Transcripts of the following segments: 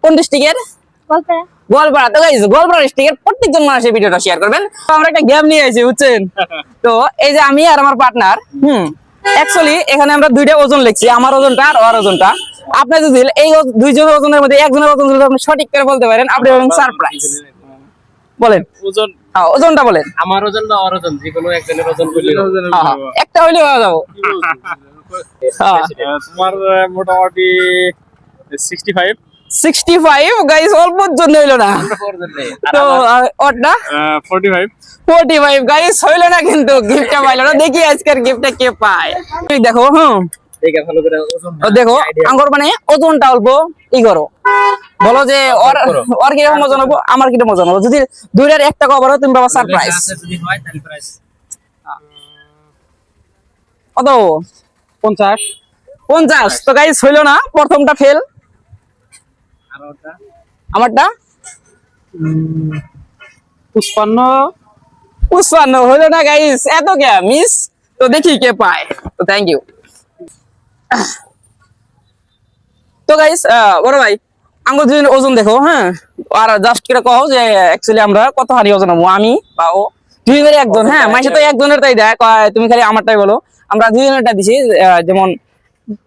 কোন ডিস্ট্রিক্টের? গোলপাড়া। গোয়ালপাড়া। তো গাইস গোয়ালপাড়া ডিস্ট্রিক্টের প্রত্যেকজন মানুষ এই ভিডিওটা শেয়ার করবেন। তো আমরা একটা গেম নিয়ে আইছি বুঝছেন। তো এই যে আমি আর আমার পার্টনার অ্যাকচুয়ালি এখানে আমরা দুইটা ওজন লিখছি, আমার ওজনটা আর ওর ওজনটা। আপনি যদি এই দুইজনের ওজনের মধ্যে একজনের ওজন যদি আপনি সঠিক করে বলতে পারেন, আপনি হবেন সারপ্রাইজ। বলেন ওজন। ওজনটা বলেন। আমার ওজন না ওর ওজন, যে কোনো একজনের ওজন বললে একটা হইলে হয়ে যাবো। তোমার মোটামুটি 65 65 গাইস অল্প জন্য হইলো না। তো ওরটা 45 গাইস হইলো না, কিন্তু গিফটটা পাইলো না। দেখি আজকের গিফটটা কে পায়। তুমি দেখো দেখে ভালো করে ওজন দেখো আঙ্গুর মানে ওজনটা অল্প ই করো, বলো যে ওর কিরকম ওজন হবো, আমার কিরকম ওজন হবো। যদি দুইটার একটা কভার হয় তুমি বাবা সারপ্রাইজ। যদি হয় তাহলে প্রাইস কত? 50। 50। তো গাইস হইলো না, প্রথমটা ফেল। আর ওটা আমারটা 55 হইলো না গাইস, এত কে মিস। তো দেখি কে পায়। তো থ্যাংক ইউ। তো গাইস বড় ভাই আঙ্গুর দুজনের ওজন দেখো, হ্যাঁ, আর জাস্ট কিরা কও যে অ্যাকচুয়ালি আমরা কত হারি ওজন হবো, আমি বা ও দুইজনের একজন। হ্যাঁ মাইসে তো একজনের তাই দেয়, কয় তুমি খালি আমারটাই বলো। আমরা দুইজনেরটা দিছি, যেমন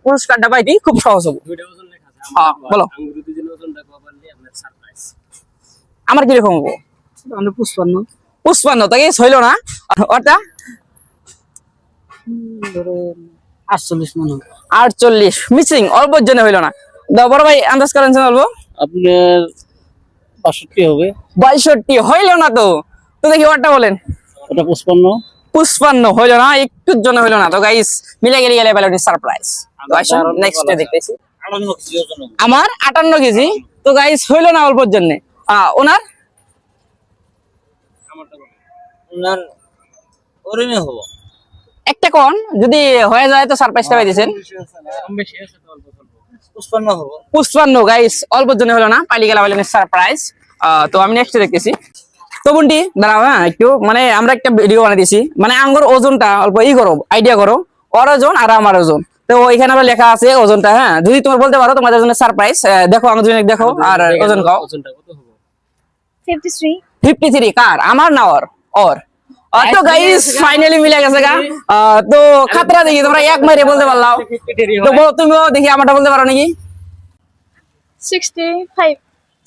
পুরস্কারটা পাইতি খুব সহজ হবো। দুইটা ওজন লেখা আছে। হ্যাঁ, বলো। আঙ্গুর দুজনের ওজনটা কো পারলে আপনার সারপ্রাইজ। আমার কিরকম হবো? আমরা 55 55। তো গাইস হইলো না। ওটা ধরে 48 মনে হয়। 48 মিসিং, অল্প জন্য হইলো না। দাও বড় ভাই আন্দাজ করেন বলবো। আপনার 62 হবে। 62 হইলো না। তো তো দেখি ওটা বলেন। ওটা 55 55 হইলো না, একটুর জন্য হইলো না। তো গাইস মিলে গেলে পেলো সারপ্রাইজ। তো আসুন নেক্সট দেখতেছি। 58 কেজি ওজন হবে। আমার 58 কেজি। তো গাইস হইলো না অল্পর জন্য। ওনার আমারটা বলেন। ওনার ওরমে হবে। একটা কোন যদি হয়ে যায় তো সারপ্রাইজটা পাই দিবেন। কম বেশি আছে তো অল্প অল্প। 55 হবে। 55 গাইস অল্পর জন্য হলো না, পাইলি গেলা পেলেন সারপ্রাইজ। তো আমি নেক্সট দেখতেছি। তো বুন্টি দাঁড়াও, হ্যাঁ একটু মানে আমরা একটা ভিডিও বানিয়ে দিছি, মানে আঙ্গুর ওজনটা অল্প ই করো, আইডিয়া করো, ওর ওজন আর আমার ওজন। তো ওইখানে আবার লেখা আছে ওজনটা, হ্যাঁ যদি তুমি বলতে পারো তোমাদের জন্য সারপ্রাইজ। দেখো আমার জন্য দেখো আর ওজন কও। ওজনটা কত হবে? 53। 53 কার? আমার না ওর? ওর। তো গাইস ফাইনালি মিলে গেছে গা। তো খাতরা দেখি তোমরা এক মাইরে বলতে পারলাও। তো তুমিও দেখি আমারটা বলতে পারো নাকি? 65।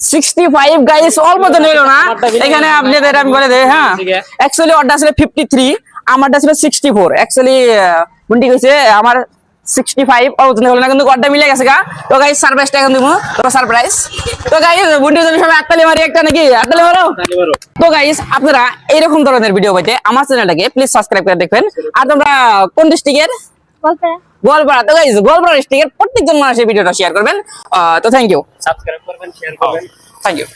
65 গাইস অল্প তো নিল না। এখানে আপনাদের আমি বলে দেই, হ্যাঁ অ্যাকচুয়ালি ওরটা ছিল 53, আমারটা ছিল 64। অ্যাকচুয়ালি বুন্টি কইছে আমার 65 ওজন হলো না, কিন্তু ওরটা মিলে গেছে গা। তো গাইস সারপ্রাইজটা এখন দিব, তো সারপ্রাইজ। তো গাইস বুন্টির জন্য সবাই আটতালি মারি একটা নাকি, আটতালি মারো। তো গাইস আপনারা এইরকম ধরনের ভিডিও পাইতে আমার চ্যানেলটাকে প্লিজ সাবস্ক্রাইব করে দেখবেন। আর তোমরা কোন ডিস্ট্রিক্টের? গোলপাড়া। গোয়ালপাড়া। তো গাইস গোয়ালপাড়া ডিস্ট্রিক্টের প্রত্যেকজন মানুষ এই ভিডিওটা শেয়ার করবেন। তো থ্যাংক ইউ। সাবস্ক্রাইব করবেন, শেয়ার করবেন। Thank you.